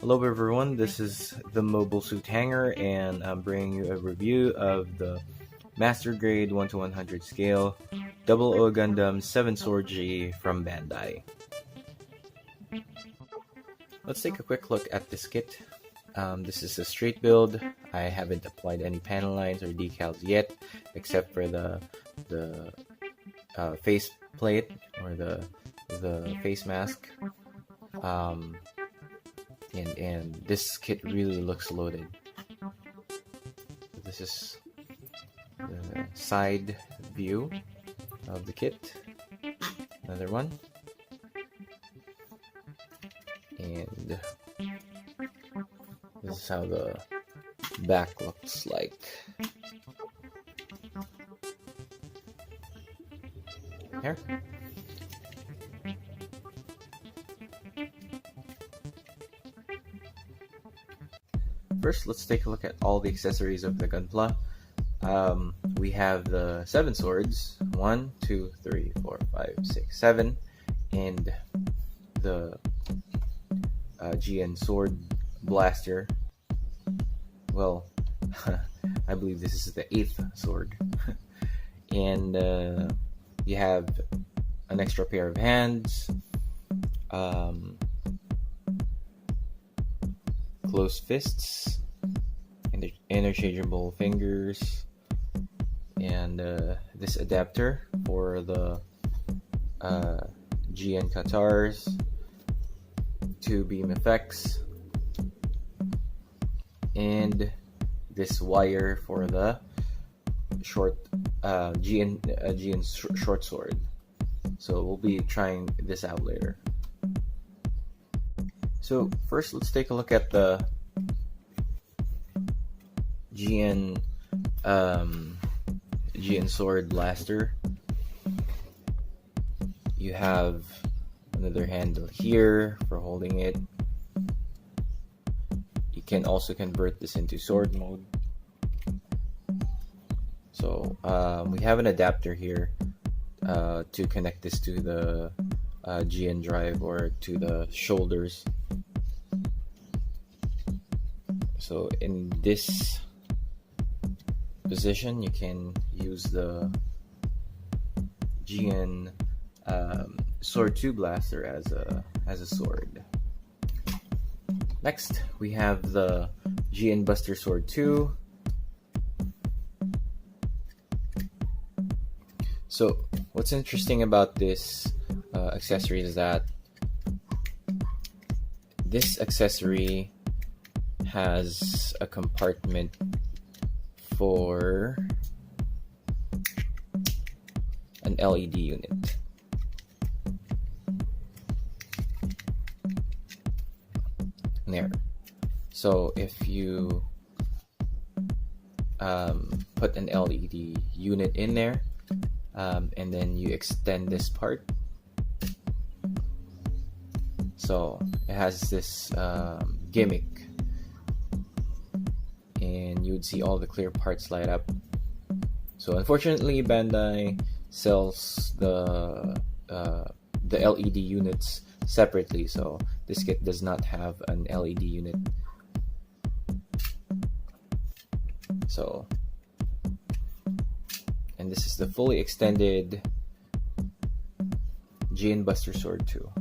Hello everyone, this is the Mobile Suit Hanger, and I'm bringing you a review of the Master Grade 1 to 100 scale OO Gundam 7 Sword G from Bandai. Let's take a quick look at this kit. This is a straight build. I haven't applied any panel lines or decals yet, except for the face plate or the face mask. And this kit really looks loaded. This is the side view of the kit. Another one. And this is how the back looks like. Here. First, let's take a look at all the accessories of the Gunpla. We have the 7 swords, 1, 2, 3, 4, 5, 6, 7, and the GN sword blaster. Well, I believe this is the 8th sword. And you have an extra pair of hands, closed fists, interchangeable fingers, and this adapter for the GN Katars, 2 beam effects, and this wire for the short GN short sword. So we'll be trying this out later. So first, let's take a look at the GN sword blaster. You have another handle here for holding it. You can also convert this into sword mode. So we have an adapter here to connect this to the GN drive or to the shoulders. So in this position, you can use the GN Sword 2 blaster as a sword. Next, we have the GN Buster Sword 2. So what's interesting about this accessory is that this accessory has a compartment for an LED unit. There. So if you put an LED unit in there, and then you extend this part, so it has this gimmick, and you would see all the clear parts light up. So unfortunately, Bandai sells the LED units separately, so this kit does not have an LED unit. So, and this is the fully extended GN Buster Sword 2.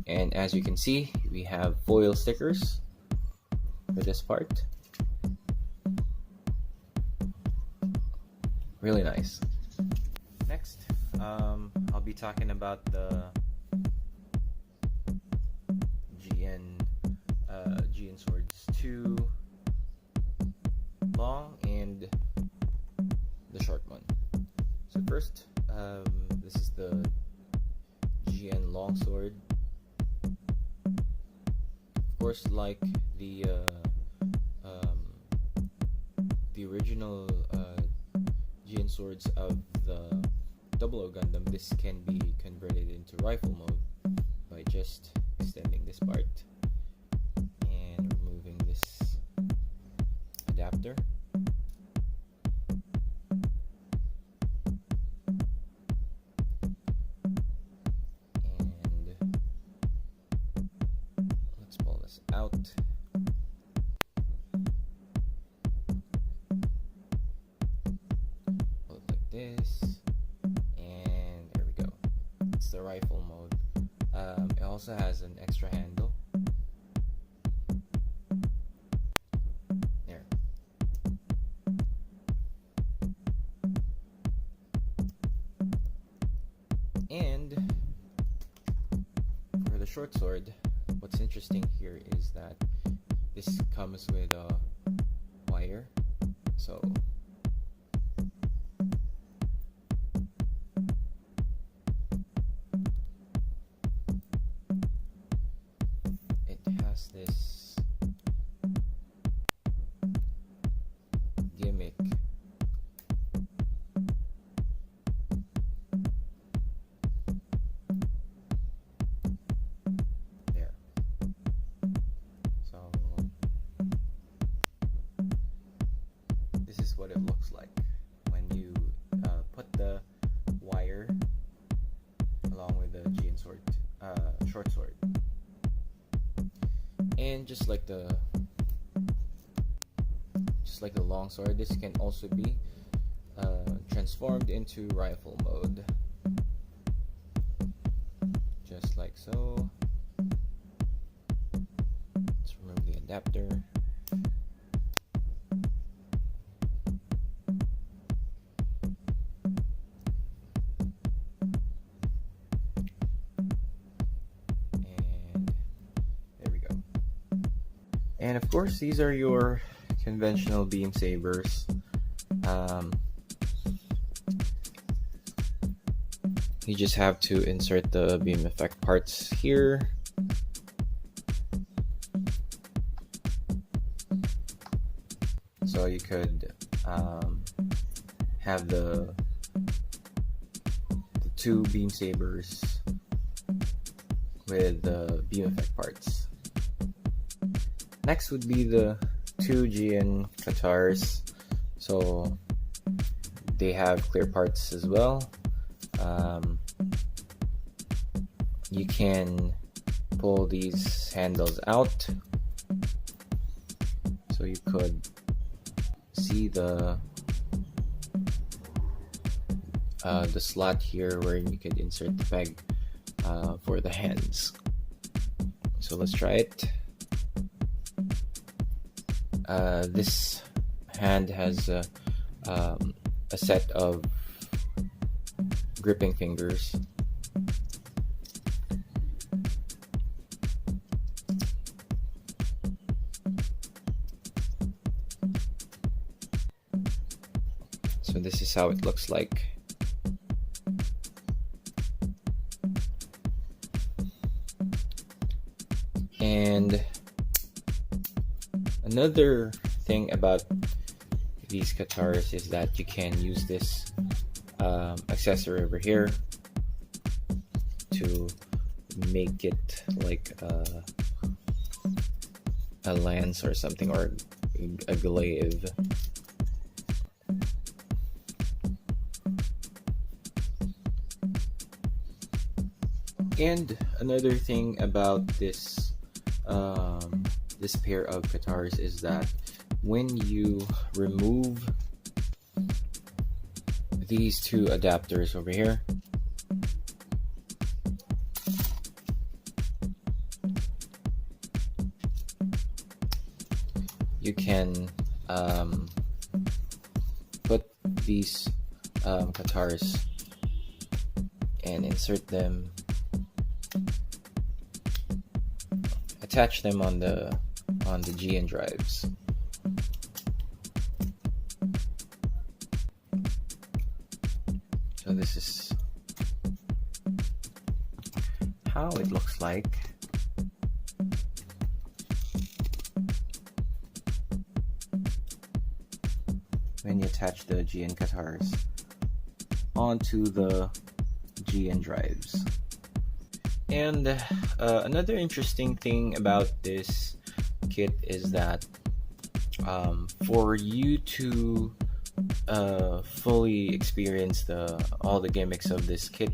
And as you can see, we have foil stickers for this part. Really nice. Next, I'll be talking about the GN Swords 2 long and the short one. So first, this is the GN long sword. Of course, like the original GN swords of the OO Gundam, this can be converted into rifle mode by just extending this part and removing this adapter. out. Pull it like this, and there we go. It's the rifle mode. It also has an extra handle. There. And for the short sword, what's interesting here is that this comes with a wire, so it has this gimmick. There. So this is what it looks like when you put the wire along with the GN sword, short sword. And just like the long sword, this can also be transformed into rifle mode, just like so. Let's remove the adapter. And there we go. And of course, these are your conventional beam sabers. You just have to insert the beam effect parts here. So you could have the two beam sabers with the beam effect parts. Next would be the two GN Katars. So they have clear parts as well. You can pull these handles out, so you could see the slot here where you could insert the peg for the hands. So let's try it. This hand has a set of gripping fingers. So this is how it looks like. And another thing about these Katars is that you can use this accessory over here to make it like a lance or something, or a glaive. And another thing about this this pair of Katars is that when you remove these two adapters over here, you can put these Katars and insert them, attach them on the GN drives. So this is how it looks like. When you attach the GN Katars onto the GN drives. And another interesting thing about this kit is that for you to fully experience all the gimmicks of this kit,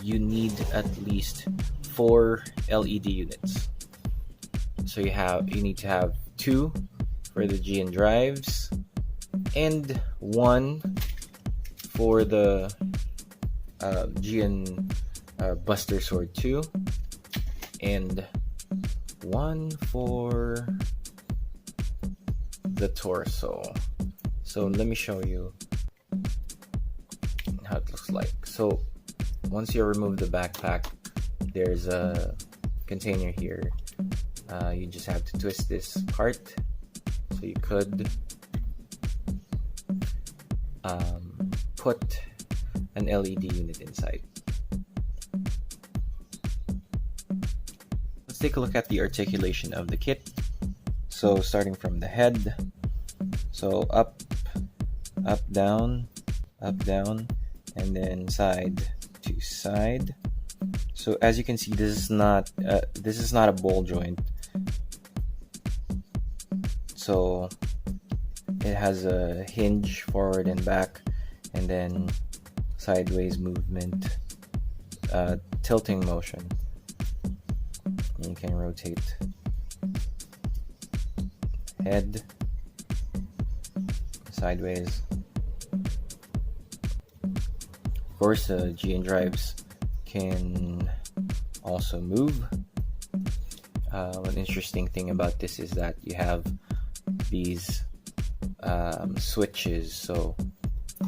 you need at least 4 LED units. So you need to have 2 for the GN drives and 1 for the GN Buster Sword 2 and 1 for the torso. So let me show you how it looks like. So once you remove the backpack, there's a container here. You just have to twist this part, so you could put an LED unit inside. Let's take a look at the articulation of the kit. So starting from the head, so up, down, and then side to side. So as you can see, this is not a ball joint. So it has a hinge forward and back, and then sideways movement, tilting motion. And you can rotate head sideways. Of course, GN drives can also move. One interesting thing about this is that you have these switches, so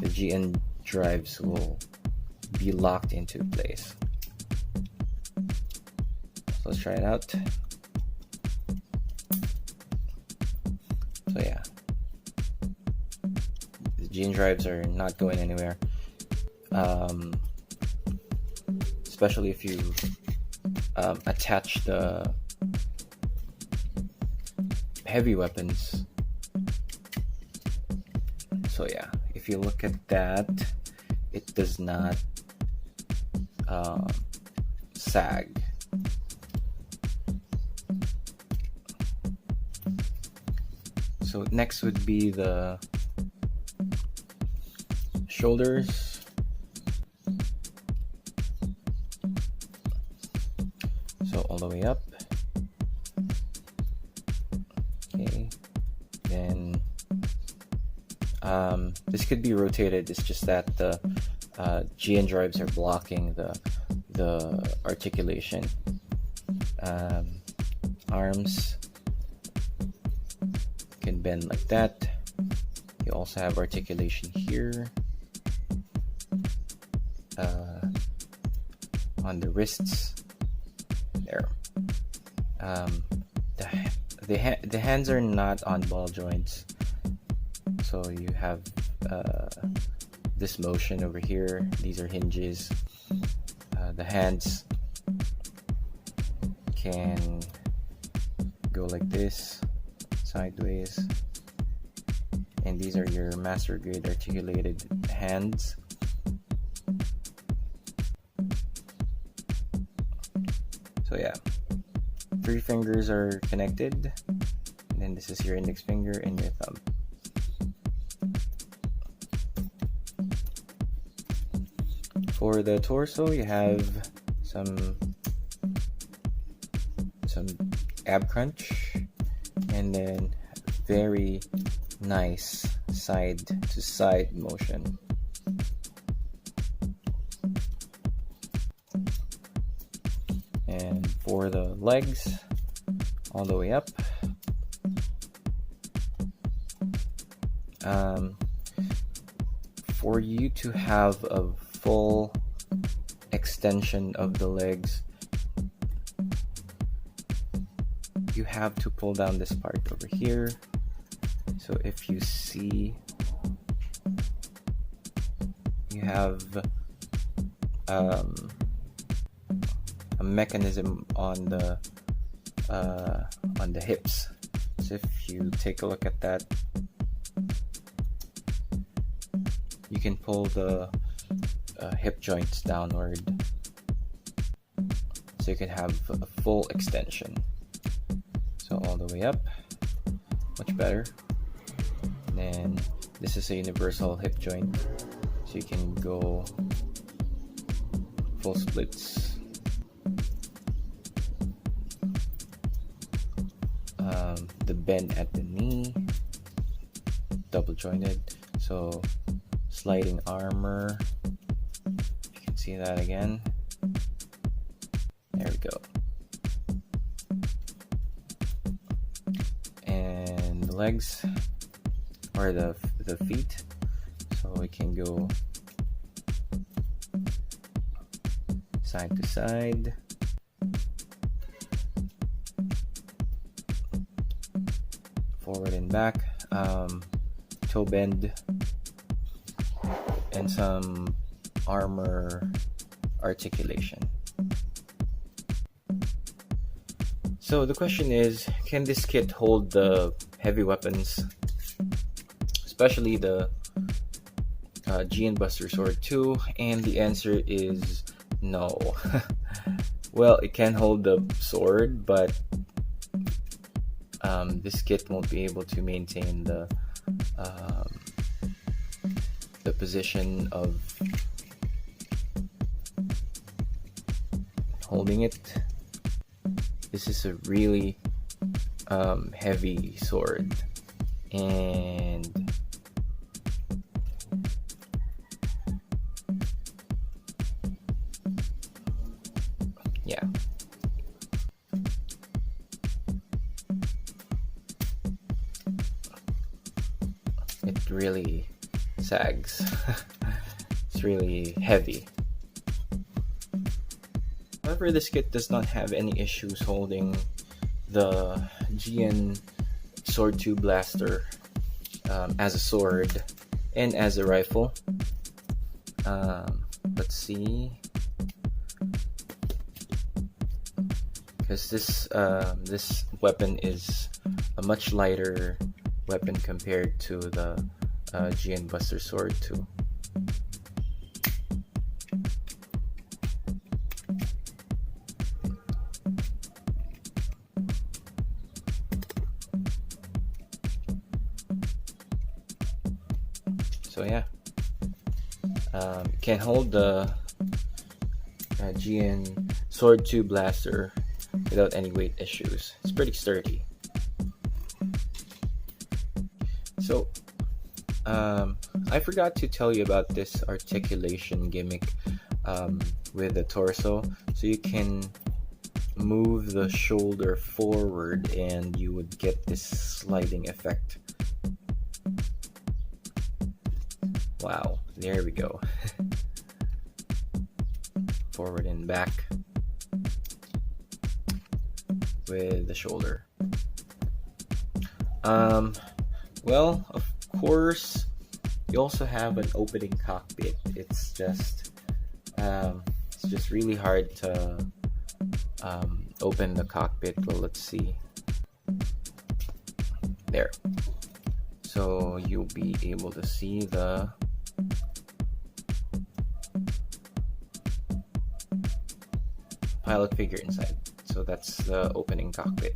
the GN drives will be locked into place. So let's try it out. So yeah, the GN drives are not going anywhere, especially if you attach the heavy weapons. So yeah, if you look at that, it does not sag. So next would be the shoulders. So all the way up. Okay, then this could be rotated. It's just that the GN drives are blocking the articulation. Arms can bend like that. You also have articulation here on the wrists. There. The hands are not on ball joints, so you have this motion over here. These are hinges. The hands can go like this, sideways, and these are your master grade articulated hands. So yeah, 3 fingers are connected, and then this is your index finger and your thumb. For the torso, you have some ab crunch, and then very nice side to side motion. And for the legs, all the way up, for you to have a full extension of the legs, you have to pull down this part over here. So if you see, you have a mechanism on the hips. So if you take a look at that, you can pull the hip joints downward, so you can have a full extension. So all the way up, much better. And then this is a universal hip joint, so you can go full splits. the bend at the knee, double jointed. So sliding armor, you can see that again. There we go. And the legs, or the feet, so we can go side to side, forward and back, toe bend, and some armor articulation. So the question is, can this kit hold the heavy weapons, especially the GN Buster Sword 2? And the answer is no. Well, it can hold the sword, but this kit won't be able to maintain the position of holding it. This is a really heavy sword, and yeah, it really sags. It's really heavy. However, this kit does not have any issues holding the GN Sword 2 blaster as a sword and as a rifle. Let's see, because this weapon is a much lighter weapon compared to the GN Buster Sword 2. So yeah, can hold the GN Sword 2 blaster without any weight issues. It's pretty sturdy. So I forgot to tell you about this articulation gimmick with the torso. So you can move the shoulder forward and you would get this sliding effect. Wow, there we go. Forward and back with the shoulder. Well, of course, you also have an opening cockpit. It's just really hard to open the cockpit. Well, let's see. There. So you'll be able to see the pilot figure inside. So that's the opening cockpit.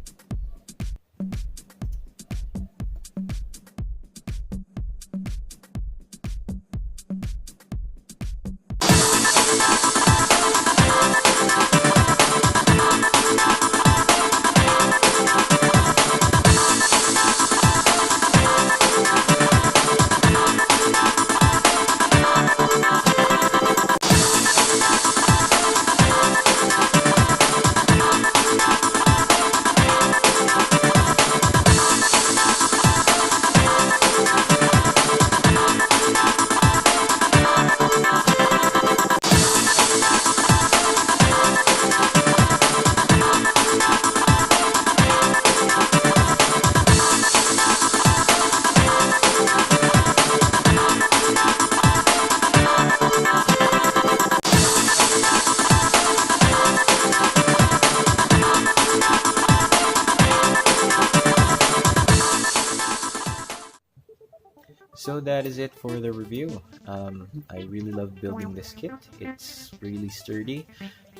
So that is it for the review. I really love building this kit. It's really sturdy.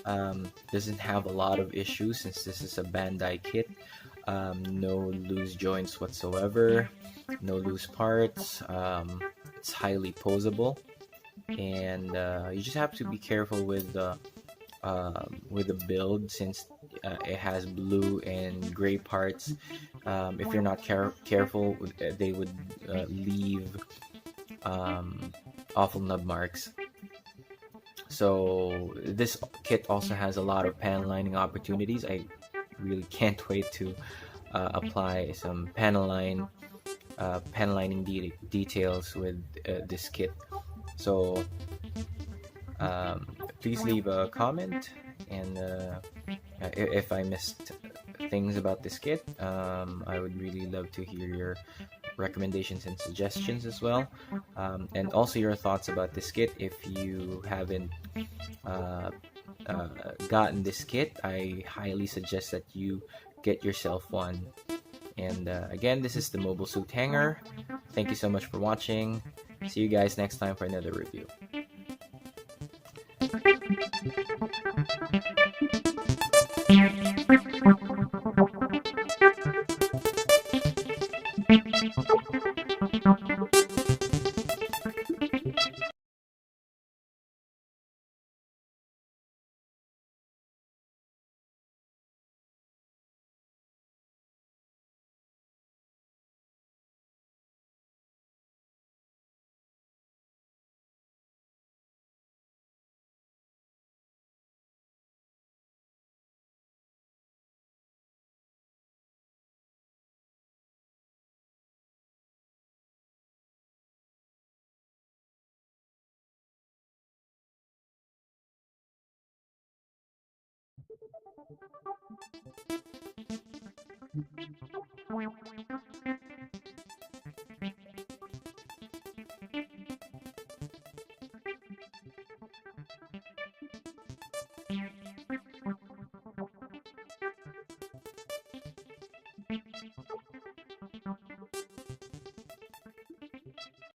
Doesn't have a lot of issues since this is a Bandai kit. No loose joints whatsoever, no loose parts. It's highly posable, and you just have to be careful with the with the build, since it has blue and gray parts. If you're not careful, they would leave awful nub marks. So this kit also has a lot of panel lining opportunities. I really can't wait to apply some panel lining details with this kit. So please leave a comment, and if I missed things about this kit, I would really love to hear your recommendations and suggestions as well, and also your thoughts about this kit. If you haven't uh, gotten this kit, I highly suggest that you get yourself one. And again, this is the Mobile Suit Hanger. Thank you so much for watching. See you guys next time for another review.